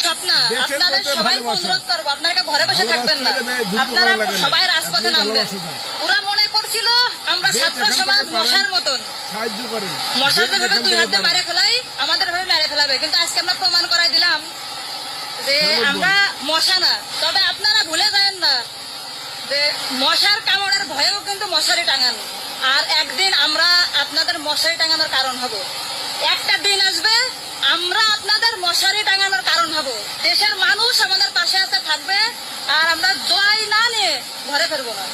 স্বপ্না, আপনাদের সবাই অনুরোধ করবো, আপনারা ঘরে বসে থাকবেন না, আপনারা সবাই রাজপথে নামবেন। ওরা মনে করছিল আমরা ছাত্র সমাজ মশার মতন, মশার যেভাবে দুই হাতে মারে ফেলাই আমাদের ভাবে মেরে ফেলাবে, কিন্তু আজকে আমরা প্রমাণ করাই দিলাম যে আমরা মশা না। তবে আপনারা ভুলে যাবেন না যে মশার কামড়ের ভয়েও কিন্তু মশারি টাঙান, আর একদিন আমরা আপনাদের মশারি টাঙানোর কারণ হব। একটা দিন আসবে আমরা আপনাদের মশারি টাঙানোর কারণ হব। দেশের মানুষ আমাদের পাশে আছে, থাকবে, আর আমরা জয় না নিয়ে ঘরে ফিরবো না।